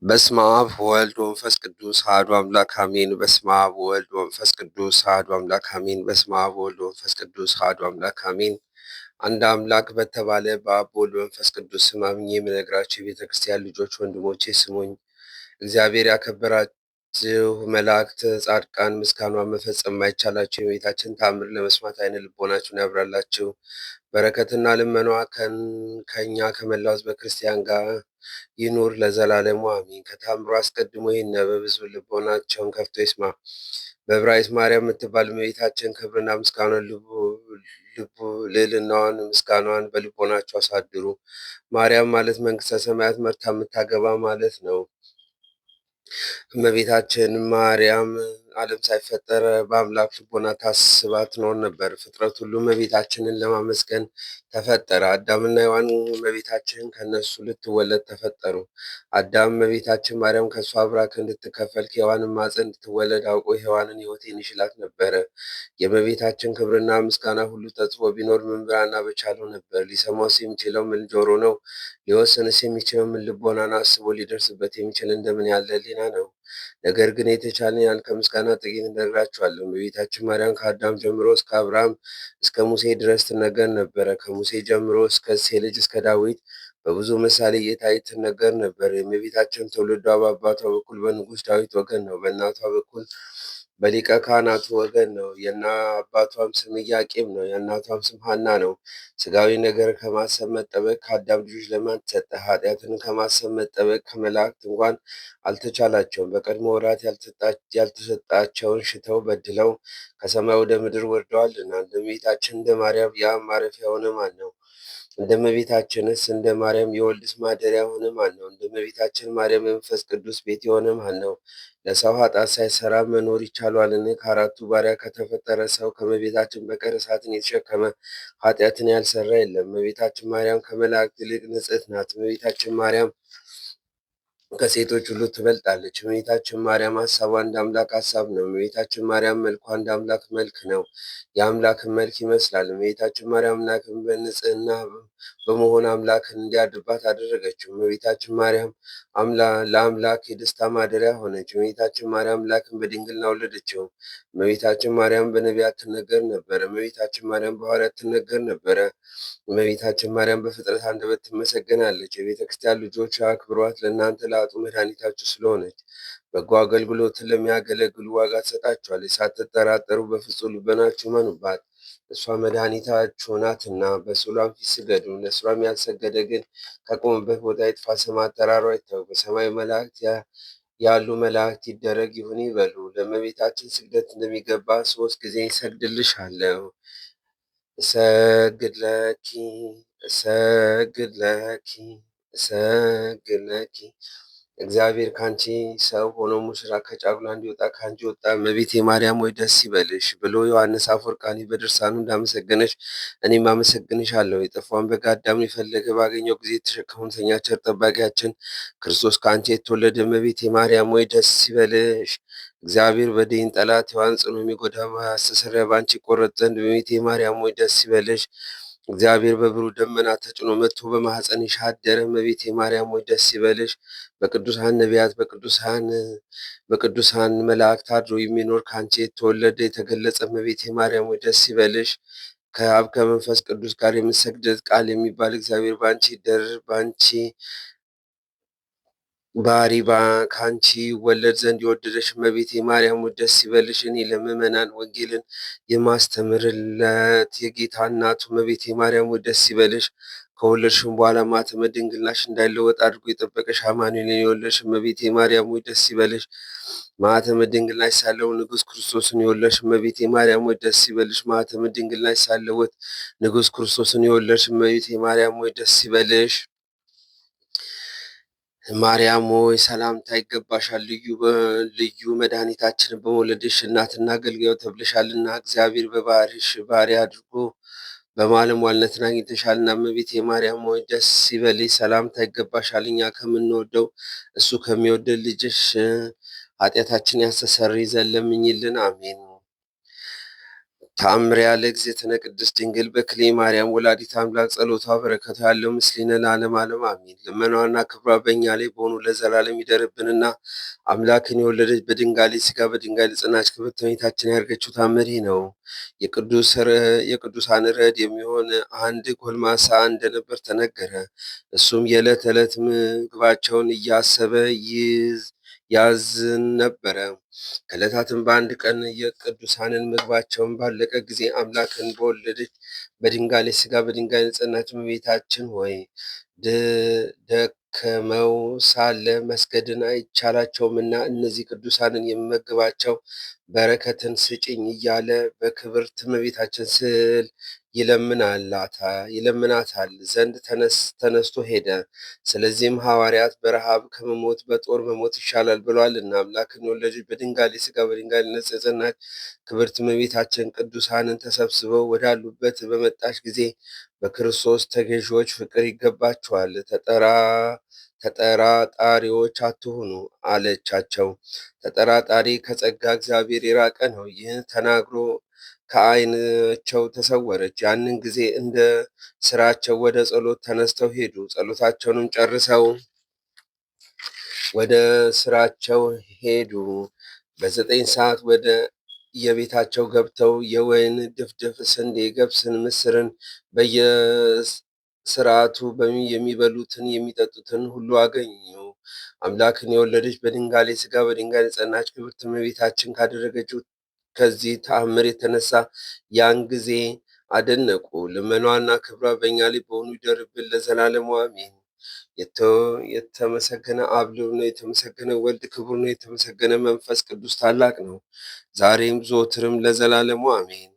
በስመ አብ ወወልድ ወመንፈስ ቅዱስ አሐዱ አምላክ አሜን። በስመ አብ ወወልድ ወመንፈስ ቅዱስ አሐዱ አምላክ አሜን። በስመ አብ ወወልድ ወመንፈስ ቅዱስ አሐዱ አምላክ አሜን። አንድ አምላክ በተባለ በአብ በወልድ በመንፈስ ቅዱስ ስም አምኜ የምነግራችሁ የቤተ ክርስቲያን ልጆች ወንድሞቼ ስሙኝ። እግዚአብሔር ያከበራችሁ መላእክት፣ ጻድቃን፣ ምስጋናን መፈጸም የማይቻላቸው የቤታችን ተአምር ለመስማት አይነ ልቦናችሁን ያብራላችሁ። በረከትና ልመኗ ከእኛ ከመላው ሕዝበ ክርስቲያን ጋር ይኑር ለዘላለሙ አሜን። ከተአምሩ አስቀድሞ ይህን በብዙ ልቦናቸውን ከፍቶ ይስማ። በዕብራይስጥ ማርያም የምትባል እመቤታችን ክብርና ምስጋናን ልዕልናዋን ምስጋናዋን በልቦናቸው አሳድሩ። ማርያም ማለት መንግስተ ሰማያት መርታ የምታገባ ማለት ነው። እመቤታችን ማርያም ዓለም ሳይፈጠር በአምላክ ልቦና ታስባ ትኖር ነበር። ፍጥረት ሁሉ እመቤታችንን ለማመስገን ተፈጠረ። አዳምና ሔዋን እመቤታችን ከነሱ ልትወለድ ተፈጠሩ። አዳም እመቤታችን ማርያም ከእሷ አብራክ እንድትከፈል ከሔዋንን ማፀን እንድትወለድ አውቆ ሔዋንን ሕይወቴን ይሽላት ነበረ። የእመቤታችን ክብርና ምስጋና ሁሉ ተጽፎ ቢኖር ምን ብራና በቻለው ነበር። ሊሰማውስ የሚችለው ምን ጆሮ ነው? ሊወስንስ የሚችለው ምን ልቦናን አስቦ ሊደርስበት የሚችል እንደምን ያለ ሕሊና ነው? ነገር ግን የተቻለን ያን ከምስጋና ጥቂት እነግራችኋለሁ። እመቤታችን ማርያም ከአዳም ጀምሮ እስከ አብርሃም እስከ ሙሴ ድረስ ትነገር ነበረ። ከሙሴ ጀምሮ እስከ እሴይ ልጅ እስከ ዳዊት በብዙ ምሳሌ እየታየች ትነገር ነበር። የእመቤታችን ትውልዷ በአባቷ በኩል በንጉሥ ዳዊት ወገን ነው። በእናቷ በኩል በሊቀ ካህናቱ ወገን ነው። አባቷም ስም ኢያቄም ነው። የእናቷም ስም ሐና ነው። ስጋዊ ነገር ከማሰብ መጠበቅ ከአዳም ልጆች ለማን ተሰጠ? ኃጢአትን ከማሰብ መጠበቅ ከመላእክት እንኳን አልተቻላቸውም። በቀድሞ ወራት ያልተሰጣቸውን ሽተው በድለው ከሰማይ ወደ ምድር ወርደዋልና። እንደ እመቤታችን እንደ ማርያም የአብ ማረፊያ የሆነ ማን ነው? እንደ እመቤታችንስ እንደ ማርያም የወልድስ ማደሪያ የሆነ ማን ነው? እንደ እመቤታችን ማርያም የመንፈስ ቅዱስ ቤት የሆነ ማን ነው? ለሰው ኃጢአት ሳይሰራ መኖር ይቻሏልን? ከአራቱ ባሪያ ከተፈጠረ ሰው ከእመቤታችን በቀር እሳትን የተሸከመ ኃጢአትን ያልሰራ የለም። እመቤታችን ማርያም ከመላእክት ይልቅ ንጽሕት ናት። እመቤታችን ማርያም ከሴቶች ሁሉ ትበልጣለች። እመቤታችን ማርያም ሀሳቧ እንደ አምላክ ሀሳብ ነው። እመቤታችን ማርያም መልኳ እንደ አምላክ መልክ ነው። የአምላክን መልክ ይመስላል። እመቤታችን ማርያም አምላክን በንጽህና በመሆን አምላክን እንዲያድርባት አደረገችው። እመቤታችን ማርያም ለአምላክ የደስታ ማደሪያ ሆነች። እመቤታችን ማርያም አምላክን በድንግልና ወለደችው። እመቤታችን ማርያም በነቢያት ትነገር ነበረ። እመቤታችን ማርያም በሐዋርያት ትነገር ነበረ። እመቤታችን ማርያም በፍጥረት አንደበት ትመሰገናለች። የቤተ ክርስቲያን ልጆች አክብሯት፣ ለእናንተ ለአጡ መድኃኒታችሁ ስለሆነች በጎ አገልግሎትን ለሚያገለግሉ ዋጋ ትሰጣችኋለች። ሳትጠራጠሩ በፍጹም ልቦናችሁ እመኑባት፣ እሷ መድኃኒታችሁ ናትና። በስዕሏም ፊት ስገዱ። ለስሏም ያልሰገደ ግን ከቆመበት ቦታ ይጥፋ፣ ስም አጠራሯ ይታወቅ። በሰማይ መላእክት ያሉ መላእክት ይደረግ ይሁን ይበሉ። ለእመቤታችን ስግደት እንደሚገባ 3 ጊዜ እሰግድልሻለሁ። እሰግድ ለኪ እሰግድ ለኪ እሰግድ ለኪ። እግዚአብሔር ከአንቺ ሰው ሆኖ ሙሽራ ከጫጉላ እንዲወጣ ከአንቺ ወጣ። እመቤቴ ማርያም ወይ ደስ ይበልሽ ብሎ ዮሐንስ አፈወርቃኒ በድርሳኑ እንዳመሰገነች እኔም አመሰግንሻለሁ። የጠፋውን በግ አዳምን የፈለገ ባገኘው ጊዜ የተሸከሙተኛ ቸር ጠባቂያችን ክርስቶስ ከአንቺ የተወለደ እመቤቴ ማርያም ወይ ደስ ይበልሽ። እግዚአብሔር በደይን ጠላት ሔዋን ጽኑ የሚጎዳ ማስተስሪያ በአንቺ ይቆረጥ ዘንድ እመቤቴ ማርያም ወይ ደስ ይበልሽ። እግዚአብሔር በብሩህ ደመና ተጭኖ መጥቶ በማኅፀንሽ አደረ። እመቤቴ ማርያም ወይ ደስ ይበልሽ። በቅዱሳን ነቢያት በቅዱሳን መላእክት አድሮ የሚኖር ከአንቺ የተወለደ የተገለጸ እመቤቴ ማርያም ወይ ደስ ይበልሽ። ከአብ ከመንፈስ ቅዱስ ጋር የምትሰግደት ቃል የሚባል እግዚአብሔር በአንቺ ይደር በአንቺ ባህሪ ከአንቺ ወለድ ዘንድ የወደደሽ እመቤቴ ማርያም ወይ ደስ ይበልሽ። እኔ ለምእመናን ወንጌልን የማስተምርለት የጌታ እናቱ እመቤቴ ማርያም ወይ ደስ ይበልሽ። ከወለድሽም በኋላ ማኅተመ ድንግልናሽ እንዳይለወጥ አድርጎ የጠበቀሽ አማኑኤልን የወለድሽ እመቤቴ ማርያም ወይ ደስ ይበልሽ። ማኅተመ ድንግልናሽ ሳይለወጥ ንጉሥ ክርስቶስን የወለድሽ እመቤቴ ማርያም ወይ ደስ ይበልሽ። ማኅተመ ድንግልናሽ ሳይለወጥ ንጉሥ ክርስቶስን የወለድሽ እመቤቴ ማርያም ወይ ደስ ይበልሽ። ማርያም ሆይ ሰላምታ ይገባሻል። ልዩ መድኃኒታችንን በመውለድሽ እናትና አገልጋዩ ተብለሻልና። እግዚአብሔር በባህሪሽ ባሪያ አድርጎ በባለሟልነትን አግኝተሻልና። እመቤቴ ማርያም ሆይ ደስ ይበልሽ፣ ሰላምታ ይገባሻል። እኛ ከምንወደው እሱ ከሚወደድ ልጅሽ ኃጢአታችን ያስተሰርይ ዘንድ ለምኝልን። አሜን። ተአምሪያ ለእግዝእትነ ቅድስት ድንግል በክሌ ማርያም ወላዲተ አምላክ ጸሎቷ በረከቷ ያለው ምስሌነ ለዓለመ ዓለም አሜን። ልመናዋና ክብሯ በእኛ ላይ በሆኑ ለዘላለም ይደርብንና አምላክን የወለደች በድንጋሌ ሥጋ በድንጋሌ ጸናች ክብርት እመቤታችን ያደረገችው ተአምር ይህ ነው። የቅዱሳን ረድእ የሚሆን አንድ ጎልማሳ እንደነበር ተነገረ። እሱም የዕለት ዕለት ምግባቸውን እያሰበ ያዝን ነበረ። ከዕለታትም በአንድ ቀን የቅዱሳንን ምግባቸውን ባለቀ ጊዜ አምላክን በወለደች በድንጋሌ ሥጋ በድንጋሌ ጸናች እመቤታችን ሆይ ደከመው ሳለ መስገድን አይቻላቸውምና እነዚህ ቅዱሳንን የምመግባቸው በረከትን ስጭኝ እያለ በክብርት እመቤታችን ስዕል ይለምናታል ዘንድ ተነስቶ ሄደ። ስለዚህም ሐዋርያት በረሃብ ከመሞት በጦር መሞት ይሻላል ብለዋልና አምላክን የወለደች በድንጋሌ ሥጋ በድንጋሌ ነፍስ የጸናች ክብርት እመቤታችን ቅዱሳንን ተሰብስበው ወዳሉበት በመጣች ጊዜ በክርስቶስ ተገዢዎች ፍቅር ይገባችኋል፣ ተጠራጣሪዎች አትሁኑ አለቻቸው። ተጠራጣሪ ከጸጋ እግዚአብሔር የራቀ ነው። ይህን ተናግሮ ከዓይናቸው ተሰወረች። ያንን ጊዜ እንደ ስራቸው ወደ ጸሎት ተነስተው ሄዱ። ጸሎታቸውንም ጨርሰው ወደ ስራቸው ሄዱ። በ9 ሰዓት ወደ የቤታቸው ገብተው የወይን ድፍድፍ፣ ስንዴ፣ ገብስን፣ ምስርን በየስርዓቱ የሚበሉትን የሚጠጡትን ሁሉ አገኙ። አምላክን የወለደች በድንጋሌ ሥጋ በድንጋሌ ጸናች ክብርት እመቤታችን ካደረገችው ከዚህ ተአምር የተነሳ ያን ጊዜ አደነቁ። ልመኗና ክብሯ በእኛ ላይ በሆኑ ይደርብን ለዘላለሙ አሜን። የተመሰገነ አብ ልዑል ነው። የተመሰገነ ወልድ ክቡር ነው። የተመሰገነ መንፈስ ቅዱስ ታላቅ ነው። ዛሬም ዘወትርም ለዘላለሙ አሜን።